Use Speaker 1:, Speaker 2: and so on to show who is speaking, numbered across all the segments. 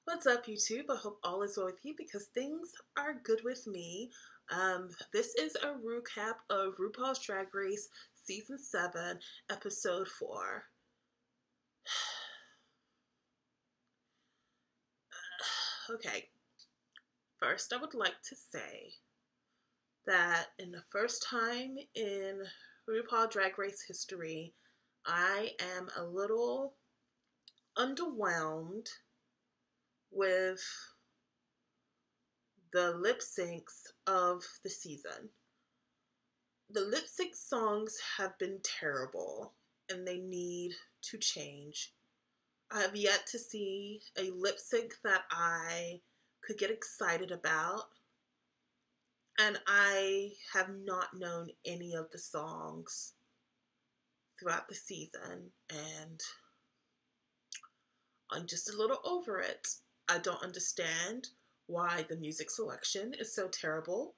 Speaker 1: What's up, YouTube? I hope all is well with you because things are good with me. This is a RuCap of RuPaul's Drag Race Season 7, Episode 4. Okay, first I would like to say that in the first time in RuPaul Drag Race history, I am a little underwhelmed with the lip syncs of the season. The lip sync songs have been terrible and they need to change. I have yet to see a lip sync that I could get excited about, and I have not known any of the songs throughout the season, and I'm just a little over it. I don't understand why the music selection is so terrible.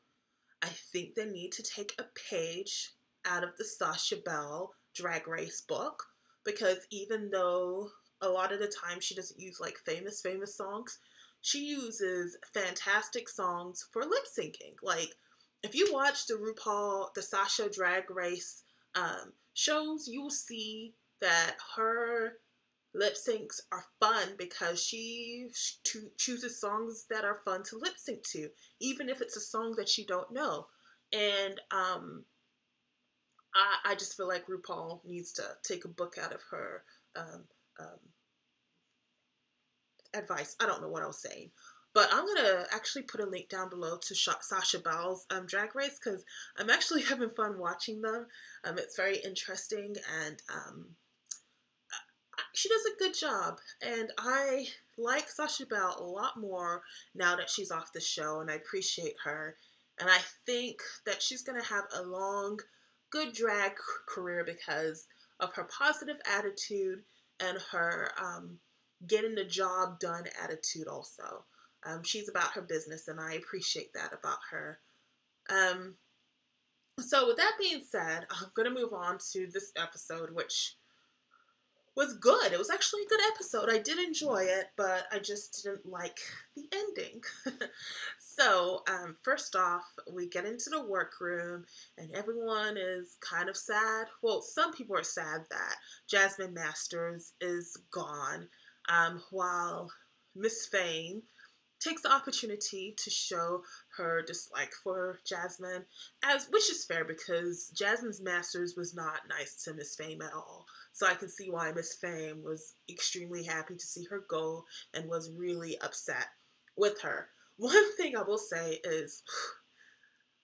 Speaker 1: I think they need to take a page out of the Sasha Belle Drag Race book, because even though a lot of the time she doesn't use like famous songs, she uses fantastic songs for lip syncing. Like if you watch the Sasha Drag Race shows, you will see that her lip syncs are fun because she chooses songs that are fun to lip sync to, even if it's a song that you don't know. And I just feel like RuPaul needs to take a book out of her um, um, advice. I don't know what I was saying. But I'm going to actually put a link down below to Sasha Belle's Drag Race because I'm actually having fun watching them. It's very interesting, and she does a good job, and I like Sasha Belle a lot more now that she's off the show, and I appreciate her, and I think that she's going to have a long, good drag career because of her positive attitude and her getting the job done attitude also. She's about her business, and I appreciate that about her. Um, so with that being said, I'm going to move on to this episode, which was good. It was actually a good episode. I did enjoy it, but I just didn't like the ending. So, first off, we get into the workroom, and everyone is kind of sad. Well, some people are sad that Jasmine Masters is gone, while Miss Fame takes the opportunity to show her dislike for Jasmine, as which is fair because Jasmine's Masters was not nice to Miss Fame at all. So I can see why Miss Fame was extremely happy to see her go and was really upset with her. One thing I will say is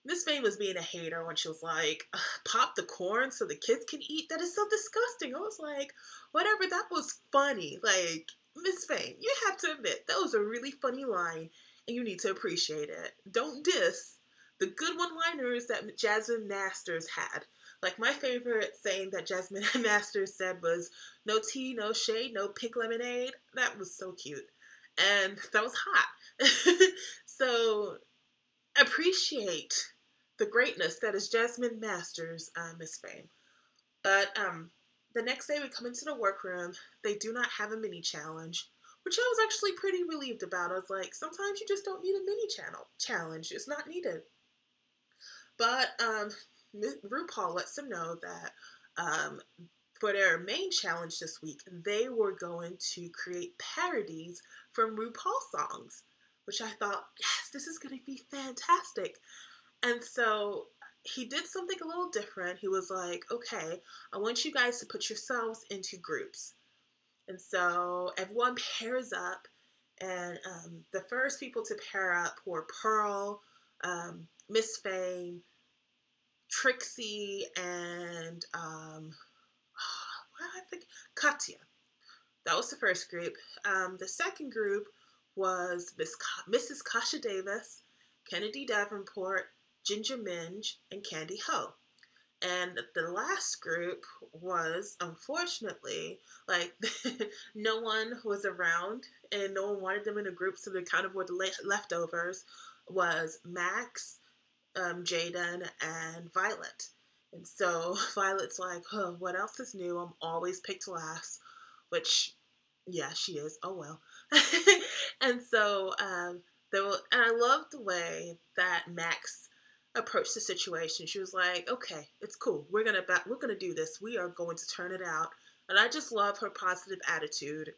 Speaker 1: Miss Fame was being a hater when she was like, pop the corn so the kids can eat. That is so disgusting. I was like, whatever, that was funny. Like, Miss Fame, you have to admit, that was a really funny line, and you need to appreciate it. Don't diss the good one-liners that Jasmine Masters had. Like, my favorite saying that Jasmine Masters said was, no tea, no shade, no pink lemonade. That was so cute. And that was hot. So, appreciate the greatness that is Jasmine Masters, Miss Fame. But the next day we come into the workroom. They do not have a mini challenge, which I was actually pretty relieved about. I was like, sometimes you just don't need a mini challenge. It's not needed. But RuPaul lets them know that for their main challenge this week, they were going to create parodies from RuPaul songs, which I thought, yes, this is going to be fantastic. And so he did something a little different. He was like, okay, I want you guys to put yourselves into groups. And so everyone pairs up, and the first people to pair up were Pearl, Miss Fame, Trixie, and I think Katya. That was the first group. The second group was Mrs. Kasha Davis, Kennedy Davenport, Ginger Minge, and Candy Ho. And the last group was, unfortunately, like, no one was around and no one wanted them in a group, so they kind of were the leftovers, was Max, Jaden, and Violet. And so Violet's like, oh, what else is new? I'm always picked last, which Yeah, she is. Oh well. And so and I love the way that Max approached the situation. She was like, "Okay, it's cool. We're gonna do this. We are going to turn it out." And I just love her positive attitude.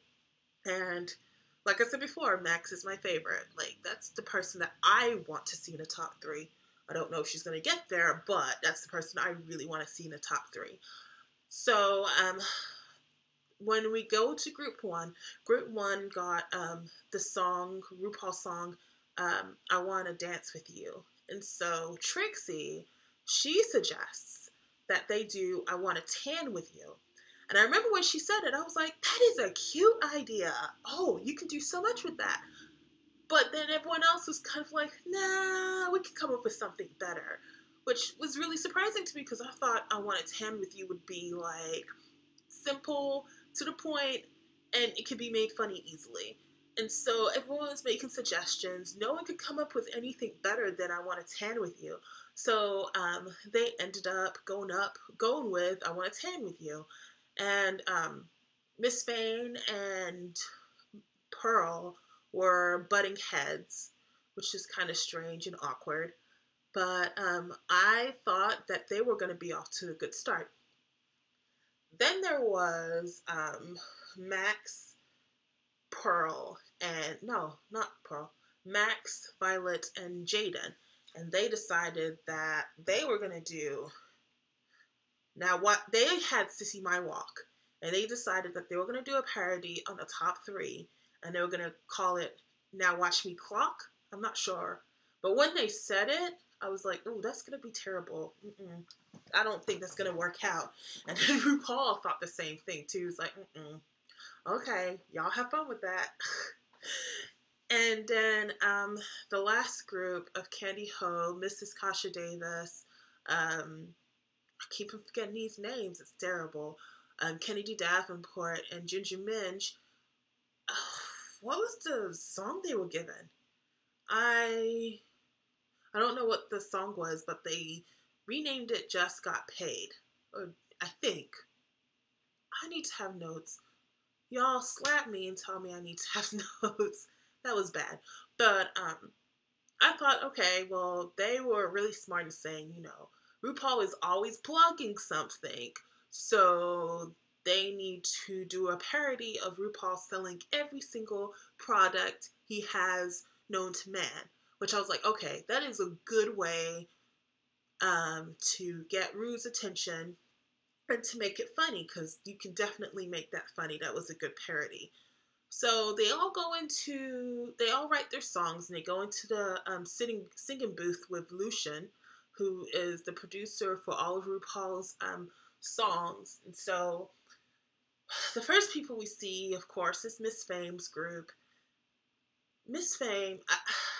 Speaker 1: And like I said before, Max is my favorite. Like that's the person that I want to see in the top three. I don't know if she's gonna get there, but that's the person I really want to see in the top three. So when we go to group one got the song, RuPaul's song, I Want to Dance With You. And so Trixie, she suggests that they do I Want to Tan With You. And I remember when she said it, I was like, that is a cute idea. Oh, you can do so much with that. But then everyone else was kind of like, nah, we could come up with something better. Which was really surprising to me because I thought I Want to Tan With You would be like simple, to the point, and it could be made funny easily. And so everyone was making suggestions. No one could come up with anything better than I Want to Tan With You. So they ended up going with I Want to Tan With You. And Miss Fane and Pearl were butting heads, which is kind of strange and awkward. But I thought that they were going to be off to a good start. Then there was Max, Pearl, and no, not Pearl, Max, Violet, and Jaden. And they decided that they were going to do, now what, they had to see my walk. And they decided that they were going to do a parody on the top three. And they were going to call it Now Watch Me Clock. I'm not sure. But when they said it, I was like, oh, that's going to be terrible. I don't think that's going to work out. And then RuPaul thought the same thing too. It's like, okay, y'all have fun with that. And then the last group of Candy Ho, Mrs. Kasha Davis, I keep forgetting these names, it's terrible. Kennedy Davenport and Ginger Minj. What was the song they were given? I don't know what the song was, but they renamed it Just Got Paid. Or I think. I need to have notes. Y'all slap me and tell me I need to have notes. That was bad. But I thought, okay, well, they were really smart in saying, RuPaul is always plugging something. So they need to do a parody of RuPaul selling every single product he has known to man. Which I was like, okay, that is a good way to get Ru's attention and to make it funny, because you can definitely make that funny. That was a good parody. So they all write their songs, and they go into the singing booth with Lucian, who is the producer for all of RuPaul's songs. And so the first people we see, of course, is Miss Fame's group. Miss Fame,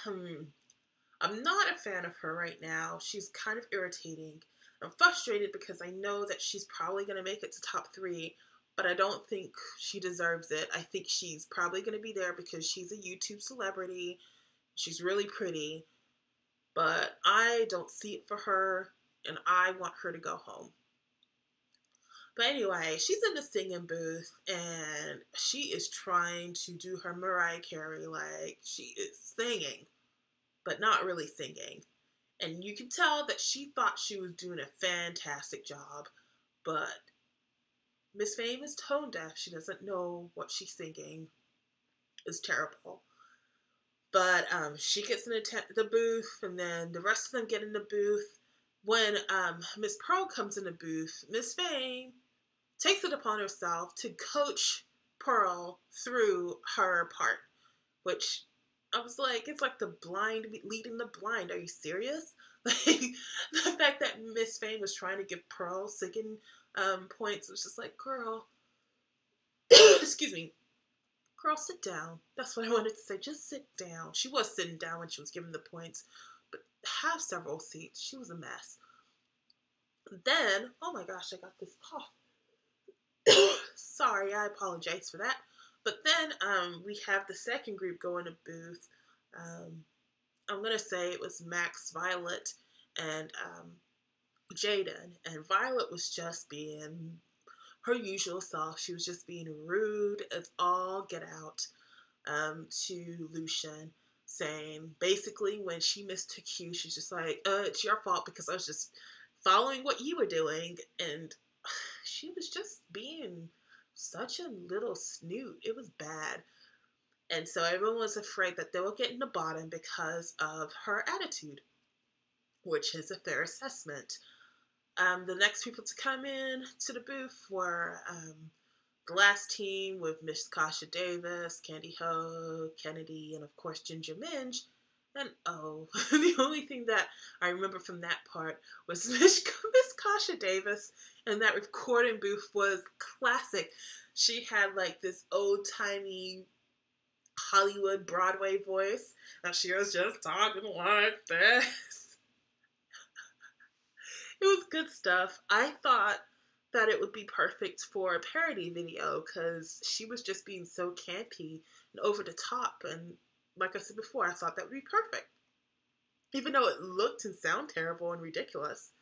Speaker 1: I'm not a fan of her right now. She's kind of irritating. I'm frustrated because I know that she's probably going to make it to top three, but I don't think she deserves it. I think she's probably going to be there because she's a YouTube celebrity. She's really pretty, but I don't see it for her, and I want her to go home. But anyway, she's in the singing booth, and she is trying to do her Mariah Carey. Like, she is singing, but not really singing. And you can tell that she thought she was doing a fantastic job, but Miss Fame is tone deaf. She doesn't know what she's singing. It's terrible. But she gets in the booth, and then the rest of them get in the booth. When Miss Pearl comes in the booth, Miss Fame takes it upon herself to coach Pearl through her part, which I was like, it's like the blind leading the blind. Are you serious? Like, the fact that Miss Fame was trying to give Pearl singing points was just like, girl, excuse me, girl, sit down. That's what I wanted to say. Just sit down. She was sitting down when she was giving the points, but have several seats. She was a mess. Then, oh my gosh, I got this cough. Sorry, I apologize for that. But then we have the second group go in a booth. I'm going to say it was Max, Violet, and Jaden. And Violet was just being her usual self. She was just being rude as all get out to Lucian, saying basically when she missed her cue, she's just like, it's your fault because I was just following what you were doing. And she was just being such a little snoot. It was bad. And so everyone was afraid that they will get in the bottom because of her attitude, which is a fair assessment. The next people to come in to the booth were the last team with Miss Kasha Davis, Candy Ho, Kennedy, and of course Ginger Minge. And oh, the only thing that I remember from that part was Miss Kasha Davis, and that recording booth was classic. She had like this old-timey Hollywood Broadway voice, and she was just talking like this. It was good stuff. I thought that it would be perfect for a parody video because she was just being so campy and over the top. And like I said before, I thought that would be perfect. Even though it looked and sounded terrible and ridiculous.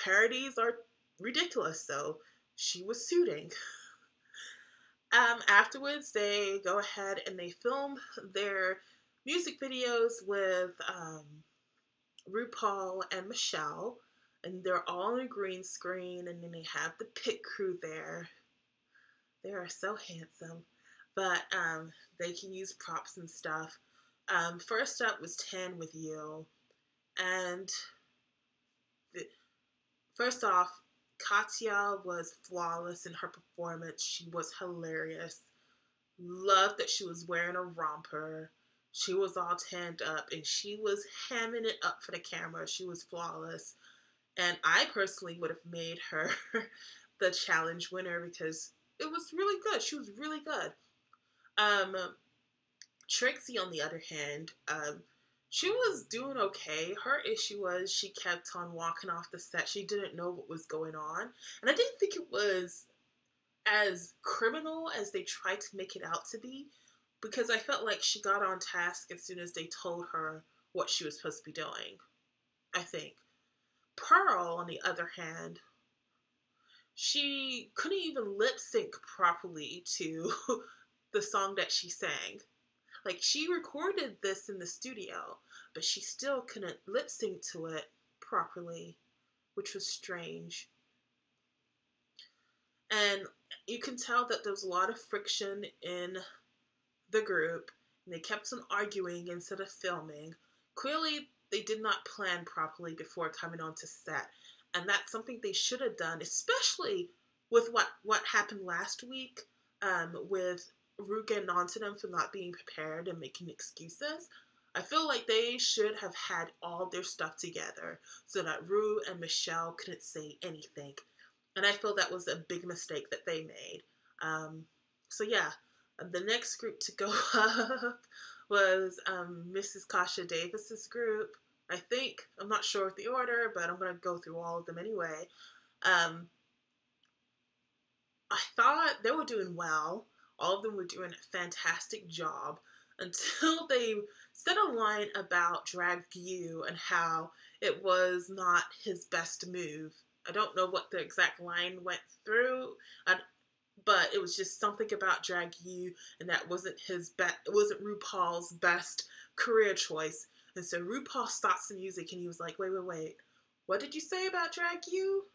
Speaker 1: Parodies are ridiculous, so she was suiting. Afterwards, they go ahead and they film their music videos with RuPaul and Michelle, and they're all on a green screen, and then they have the pit crew there. They are so handsome, but they can use props and stuff. First up was 10 with you, and first off, Katya was flawless in her performance. She was hilarious. Loved that she was wearing a romper. She was all tanned up and she was hamming it up for the camera. She was flawless. And I personally would have made her the challenge winner because it was really good. She was really good. Trixie, on the other hand, she was doing okay. Her issue was she kept on walking off the set. She didn't know what was going on. And I didn't think it was as criminal as they tried to make it out to be, because I felt like she got on task as soon as they told her what she was supposed to be doing, I think. Pearl, on the other hand, she couldn't even lip sync properly to the song that she sang. Like, she recorded this in the studio, but she still couldn't lip sync to it properly, which was strange. And you can tell that there was a lot of friction in the group, and they kept on arguing instead of filming. Clearly, they did not plan properly before coming onto set, and that's something they should have done, especially with what happened last week with Ru getting onto them for not being prepared and making excuses. I feel like they should have had all their stuff together so that Ru and Michelle couldn't say anything. And I feel that was a big mistake that they made. So yeah, the next group to go up was Mrs. Kasha Davis's group. I think, I'm not sure of the order, but I'm going to go through all of them anyway. I thought they were doing well. All of them were doing a fantastic job until they said a line about Ruview and how it was not his best move. I don't know what the exact line went through, but it was just something about Ruview, and that wasn't his best. It wasn't RuPaul's best career choice. And so RuPaul stops the music, and he was like, "Wait, what did you say about Ruview?"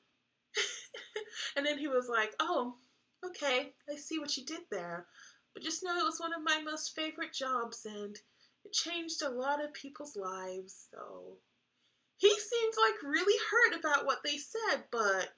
Speaker 1: And then he was like, "Oh, okay, I see what you did there. But just know it was one of my most favorite jobs, and it changed a lot of people's lives." So he seemed like really hurt about what they said, but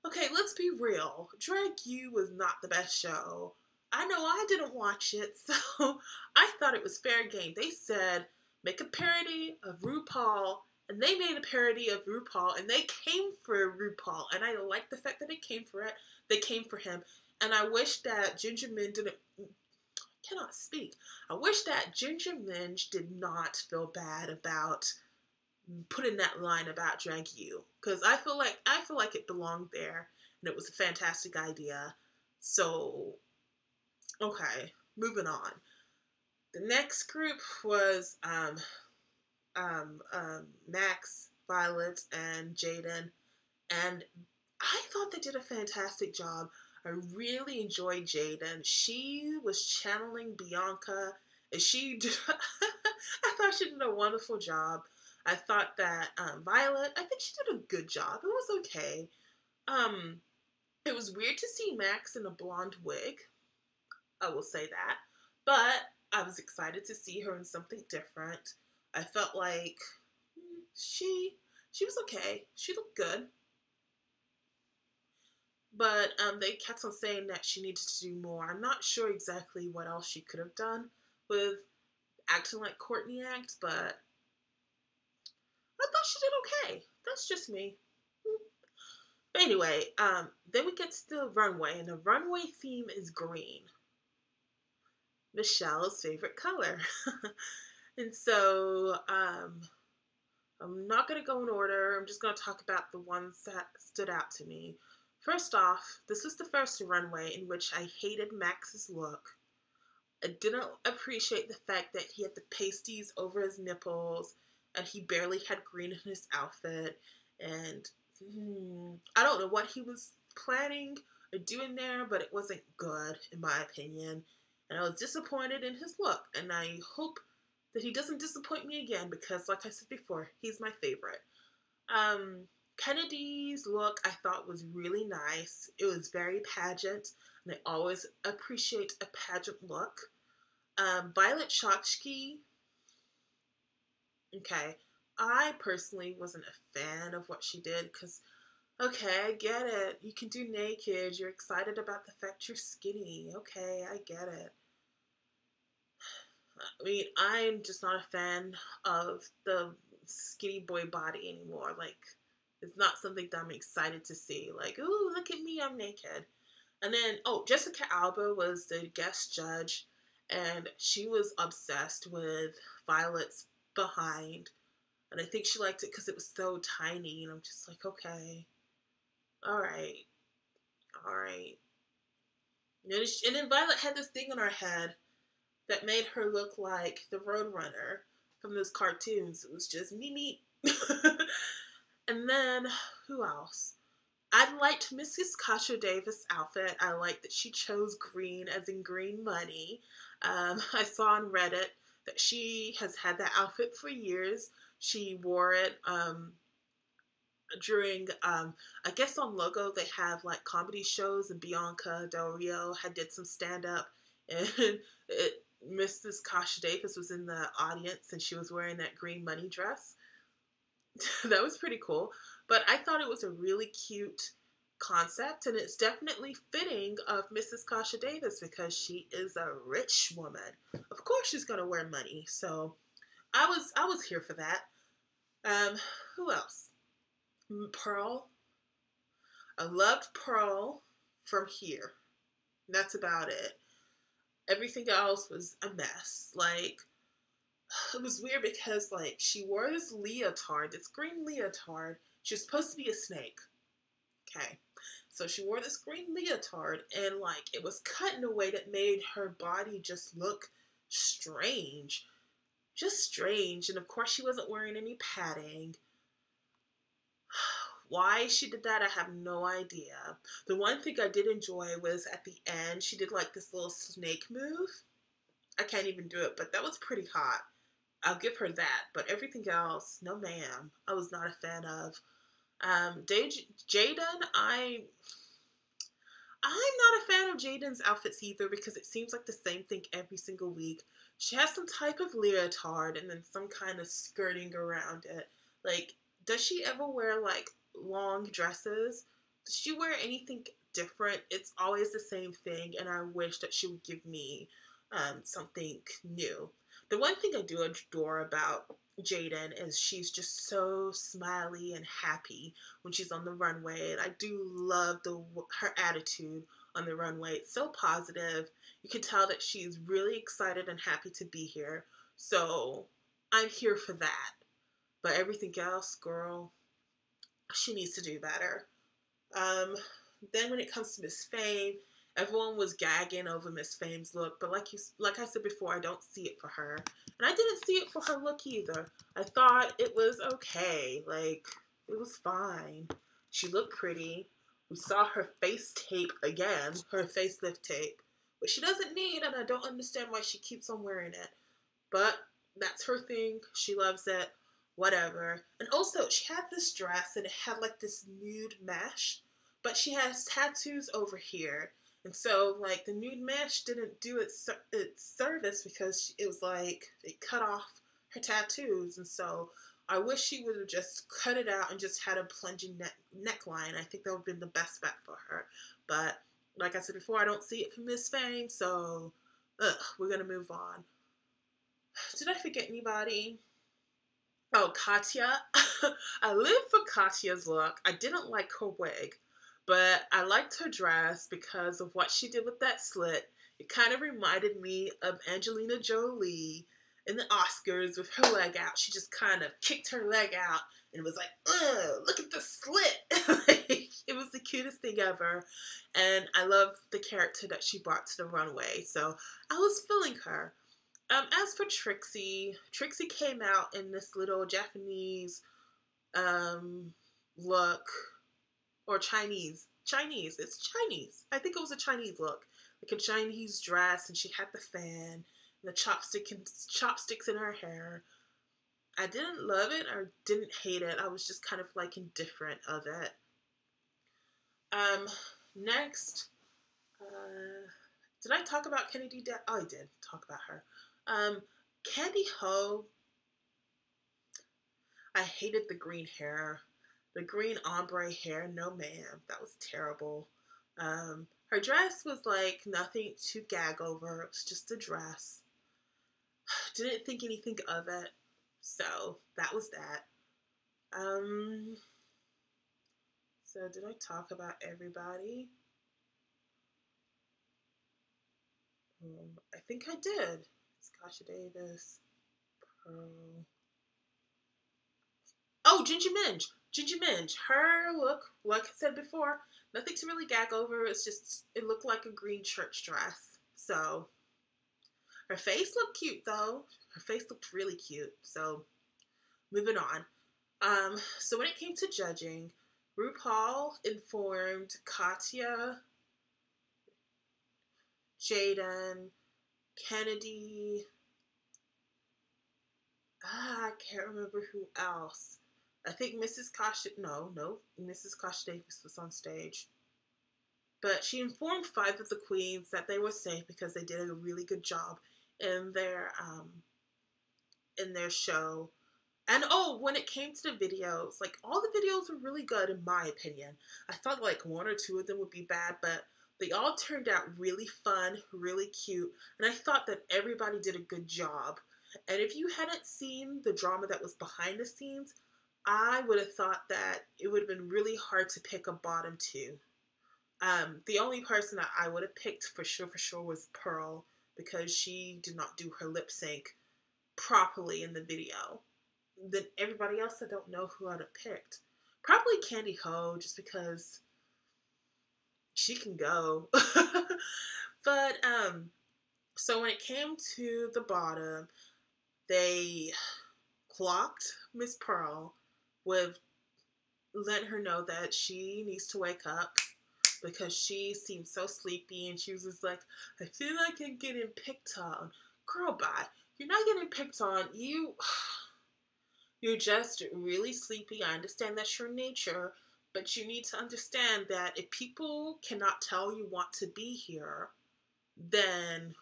Speaker 1: okay, let's be real. Ruview was not the best show. I know I didn't watch it, so I thought it was fair game. They said, make a parody of RuPaul, and they made a parody of RuPaul, and they came for RuPaul, and I like the fact that they came for it. They came for him, and I wish that cannot speak. I wish that Ginger Minge did not feel bad about putting that line about Ruview, because I feel like it belonged there, and it was a fantastic idea. So, okay, moving on. The next group was Max, Violet, and Jaden, and I thought they did a fantastic job. I really enjoyed Jaden. She was channeling Bianca, and she did. I thought she did a wonderful job. I thought that Violet, I think she did a good job. It was okay. Um, it was weird to see Max in a blonde wig. I will say that, but I was excited to see her in something different. I felt like she was okay. She looked good. But they kept on saying that she needed to do more. I'm not sure exactly what else she could have done with acting like Courtney acts, but I thought she did okay. That's just me. But anyway, then we get to the runway, and the runway theme is green. Michelle's favorite color. And so I'm not going to go in order. I'm just going to talk about the ones that stood out to me. First off, this was the first runway in which I hated Max's look. I didn't appreciate the fact that he had the pasties over his nipples and he barely had green in his outfit. And I don't know what he was planning or doing there, but it wasn't good, in my opinion. And I was disappointed in his look. And I hope that he doesn't disappoint me again because, like I said before, he's my favorite. Kennedy's look I thought was really nice. It was very pageant, and I always appreciate a pageant look. Violet Chachki, okay, I personally wasn't a fan of what she did because, okay, I get it. You can do naked. You're excited about the fact you're skinny. Okay, I get it. I mean, I'm just not a fan of the skinny boy body anymore. Like, it's not something that I'm excited to see. Like, ooh, look at me, I'm naked. And then, Jessica Alba was the guest judge, and she was obsessed with Violet's behind. And I think she liked it because it was so tiny. And I'm just like, okay, all right, all right. And then Violet had this thing on her head that made her look like the Roadrunner from those cartoons. It was just me. And then, who else? I liked Mrs. Kasha Davis' outfit. I liked that she chose green, as in green money. I saw on Reddit that she has had that outfit for years. She wore it during, I guess on Logo they have like comedy shows, and Bianca Del Rio had did some stand-up, and Mrs. Kasha Davis was in the audience, and she was wearing that green money dress. That was pretty cool. But I thought it was a really cute concept, and it's definitely fitting of Mrs. Kasha Davis because she is a rich woman. Of course she's gonna wear money. So I was here for that. Who else? Pearl. I loved Pearl from here. That's about it. Everything else was a mess. Like, it was weird because, like, she wore this leotard, this green leotard. She was supposed to be a snake. Okay. So she wore this green leotard, and, like, it was cut in a way that made her body just look strange. Just strange. And, of course, she wasn't wearing any padding. Why she did that, I have no idea. The one thing I did enjoy was at the end, she did, like, this little snake move. I can't even do it, but that was pretty hot. I'll give her that, but everything else, no ma'am. I was not a fan of. Jaden, I'm not a fan of Jaden's outfits either because it seems like the same thing every single week. She has some type of leotard and then some kind of skirting around it. Like, does she ever wear, like, long dresses? Does she wear anything different? It's always the same thing, and I wish that she would give me something new. The one thing I do adore about Jaden is she's just so smiley and happy when she's on the runway, and I do love her attitude on the runway. It's so positive. You can tell that she's really excited and happy to be here. So I'm here for that. But everything else, girl, she needs to do better. Then when it comes to Miss Fame, everyone was gagging over Miss Fame's look, but like I said before, I don't see it for her. And I didn't see it for her look either. I thought it was okay. Like, it was fine. She looked pretty. We saw her face tape again, her facelift tape, which she doesn't need, and I don't understand why she keeps on wearing it. But that's her thing. She loves it. Whatever. And also, she had this dress, and it had like this nude mesh, but she has tattoos over here. And so, like, the nude mesh didn't do its service because it was like, it cut off her tattoos. And so, I wish she would have just cut it out and just had a plunging neckline. I think that would have been the best bet for her. But, like I said before, I don't see it from Miss Fang, so, we're going to move on. Did I forget anybody? Oh, Katya. I lived for Katya's look. I didn't like her wig, but I liked her dress because of what she did with that slit. It kind of reminded me of Angelina Jolie in the Oscars with her leg out. She just kind of kicked her leg out and was like, ugh, look at the slit. It was the cutest thing ever. And I love the character that she brought to the runway. So I was feeling her. As for Trixie, Trixie came out in this little Japanese look, or Chinese. It's Chinese. I think it was a Chinese look, like a Chinese dress, and she had the fan and the chopsticks in her hair. I didn't love it or didn't hate it. I was just kind of like indifferent of it. Next, did I talk about Kennedy? Oh, I did talk about her. Candy Ho, I hated the green hair. The green ombre hair, no ma'am. That was terrible. Her dress was like nothing to gag over. It was just a dress. Didn't think anything of it. So, that was that. So did I talk about everybody? I think I did. Sasha Davis, Pearl. Oh, Ginger Minj. Ginger Minj. Her look, like I said before, nothing to really gag over. It's just, it looked like a green church dress. So, her face looked cute though. Her face looked really cute. So, moving on. So when it came to judging, RuPaul informed Katya, Jaden, Kennedy, I can't remember who else. I think Mrs. Kasha, no, Mrs. Kasha Davis was on stage. But she informed 5 of the queens that they were safe because they did a really good job in their show. And oh, when it came to the videos, like all the videos were really good in my opinion. I thought like 1 or 2 of them would be bad, but they all turned out really fun, really cute, and I thought that everybody did a good job. And if you hadn't seen the drama that was behind the scenes, I would have thought that it would have been really hard to pick a bottom 2. The only person that I would have picked for sure was Pearl, because she did not do her lip sync properly in the video. Then everybody else, I don't know who I'd have picked. Probably Candy Ho, just because she can go. But so when it came to the bottom, they clocked Miss Pearl with letting her know that she needs to wake up because she seemed so sleepy, and she was just like, I feel like I'm getting picked on. Girl, bye. You're not getting picked on. You're just really sleepy. I understand that's your nature, but you need to understand that if people cannot tell you want to be here, then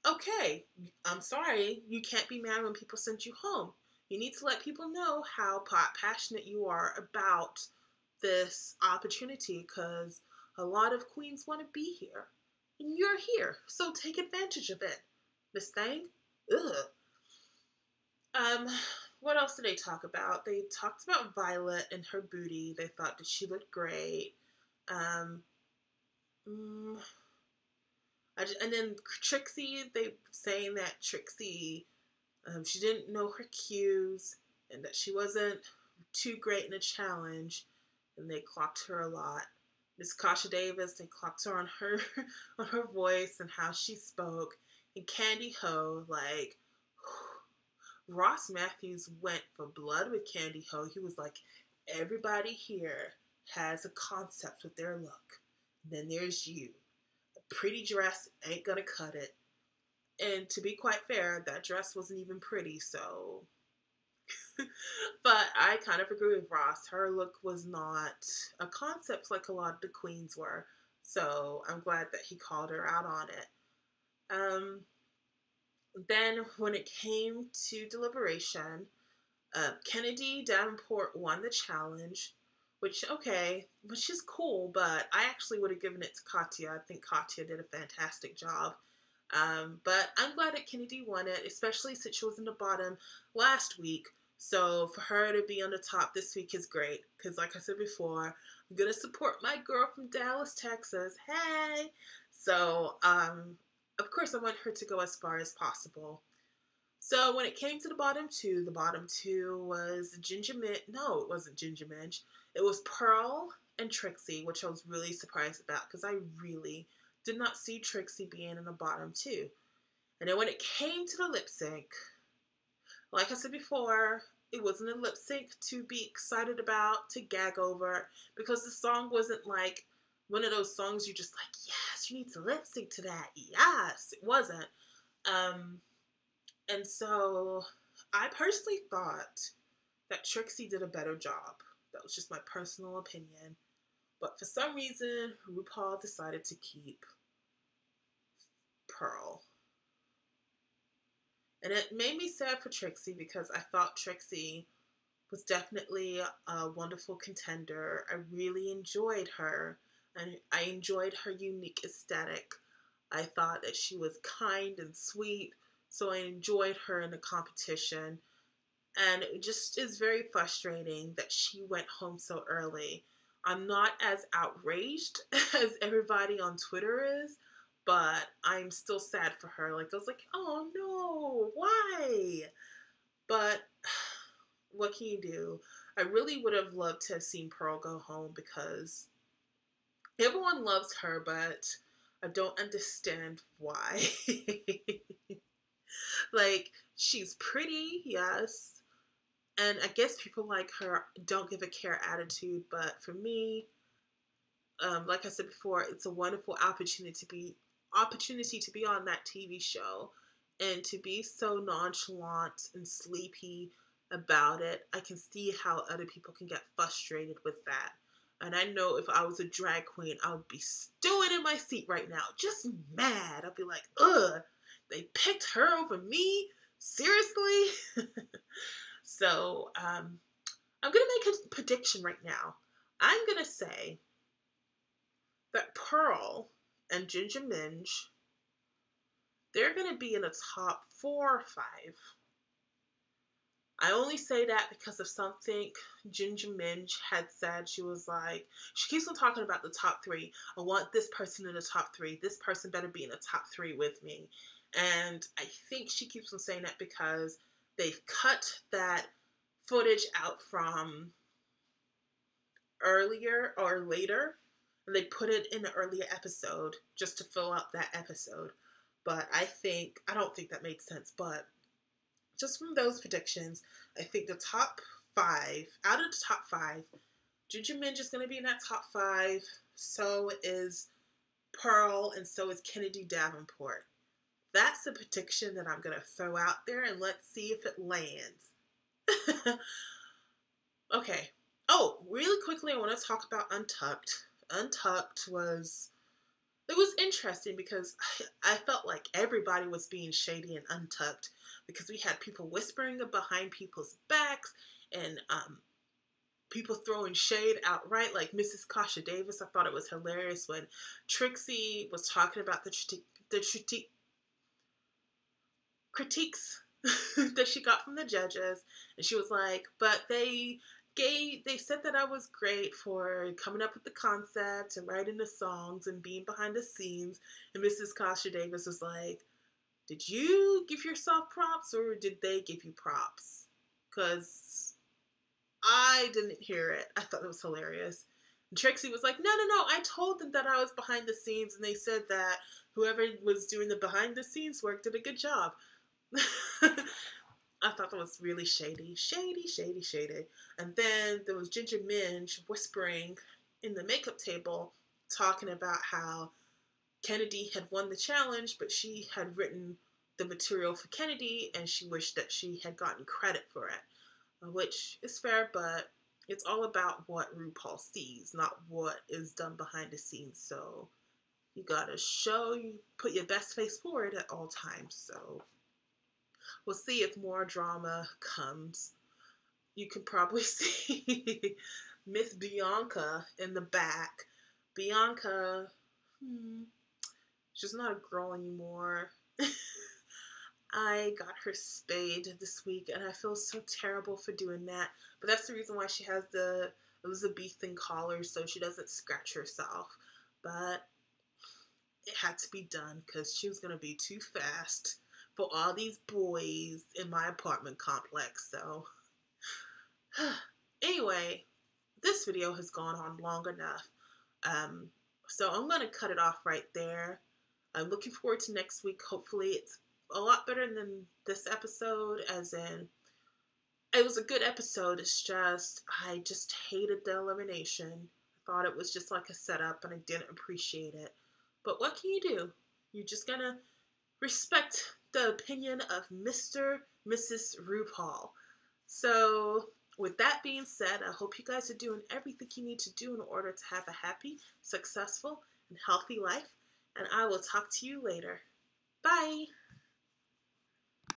Speaker 1: okay, I'm sorry, you can't be mad when people send you home. You need to let people know how passionate you are about this opportunity, because a lot of queens want to be here. And you're here, so take advantage of it. Miss Thang? Ugh. What else did they talk about? They talked about Violet and her booty. They thought that she looked great. And then Trixie, they saying that Trixie, she didn't know her cues and that she wasn't too great in a challenge, and they clocked her a lot. Miss Kasha Davis, they clocked her on her on her voice and how she spoke. And Candy Ho, like, Ross Matthews went for blood with Candy Ho. He was like, everybody here, has a concept with their look. Then there's you. A pretty dress ain't gonna cut it. And to be quite fair, that dress wasn't even pretty, so. But I kind of agree with Ross. Her look was not a concept like a lot of the queens were. So I'm glad that he called her out on it. Then when it came to deliberation, Kennedy Davenport won the challenge, which is cool, but I actually would have given it to Katya. I think Katya did a fantastic job. But I'm glad that Kennedy won it, especially since she was in the bottom last week. So for her to be on the top this week is great, because like I said before, I'm going to support my girl from Dallas, Texas. Hey! So, of course I want her to go as far as possible. So when it came to the bottom two was Ginger Minj. No, it wasn't Ginger Minj. It was Pearl and Trixie, which I was really surprised about because I really did not see Trixie being in the bottom two. And then when it came to the lip sync, like I said before, it wasn't a lip sync to be excited about, to gag over, because the song wasn't like one of those songs you're just like, yes, you need to lip sync to that. Yes, it wasn't. And so I personally thought that Trixie did a better job. That was just my personal opinion. But for some reason, RuPaul decided to keep Pearl. And it made me sad for Trixie because I thought Trixie was definitely a wonderful contender. I really enjoyed her, and I enjoyed her unique aesthetic. I thought that she was kind and sweet, so I enjoyed her in the competition. And it just is very frustrating that she went home so early. I'm not as outraged as everybody on Twitter is, but I'm still sad for her. Like, I was like, oh no, why? But what can you do? I really would have loved to have seen Pearl go home because everyone loves her, but I don't understand why. Like, she's pretty, yes. And I guess people like her don't give a care attitude, but for me, like I said before, it's a wonderful opportunity to be on that TV show, and to be so nonchalant and sleepy about it. I can see how other people can get frustrated with that. And I know if I was a drag queen, I would be stewing in my seat right now, just mad. I'd be like, ugh, they picked her over me? Seriously? So, I'm going to make a prediction right now. I'm going to say that Pearl and Ginger Minj, they're going to be in the top 4 or 5. I only say that because of something Ginger Minj had said. She was like, she keeps on talking about the top 3. I want this person in the top 3. This person better be in the top 3 with me. And I think she keeps on saying that because they've cut that footage out from earlier or later, and they put it in an earlier episode just to fill out that episode. But I don't think that made sense, but just from those predictions, I think the top 5, out of the top 5, Ginger Minj is going to be in that top 5, so is Pearl, and so is Kennedy Davenport. That's the prediction that I'm going to throw out there, and let's see if it lands. Okay. Oh, really quickly, I want to talk about Untucked. Untucked was interesting because I felt like everybody was being shady and Untucked because we had people whispering behind people's backs and people throwing shade outright, like Mrs. Kasha Davis. I thought it was hilarious when Trixie was talking about the critiques that she got from the judges, and she was like, but they said that I was great for coming up with the concept and writing the songs and being behind the scenes. And Mrs. Kasha Davis was like, did you give yourself props or did they give you props? Because I didn't hear it. I thought it was hilarious. And Trixie was like, no, I told them that I was behind the scenes, and they said that whoever was doing the behind the scenes work did a good job. I thought that was really shady. And then there was Ginger Minj whispering in the makeup table talking about how Kennedy had won the challenge, but she had written the material for Kennedy and she wished that she had gotten credit for it, which is fair, but it's all about what RuPaul sees, not what is done behind the scenes. So you gotta put your best face forward at all times. So we'll see if more drama comes. You can probably see Miss Bianca in the back. Bianca, she's not a girl anymore. I got her spayed this week, and I feel so terrible for doing that. But that's the reason why she has the Elizabethan collar, so she doesn't scratch herself. But it had to be done because she was going to be too fast for all these boys in my apartment complex. So anyway, this video has gone on long enough. So I'm going to cut it off right there. I'm looking forward to next week. Hopefully it's a lot better than this episode, as in, it was a good episode. It's just, I just hated the elimination. I thought it was just like a setup and I didn't appreciate it. But what can you do? You're just gonna respect the opinion of Mr. Mrs. RuPaul. So with that being said, I hope you guys are doing everything you need to do in order to have a happy, successful, and healthy life. And I will talk to you later. Bye!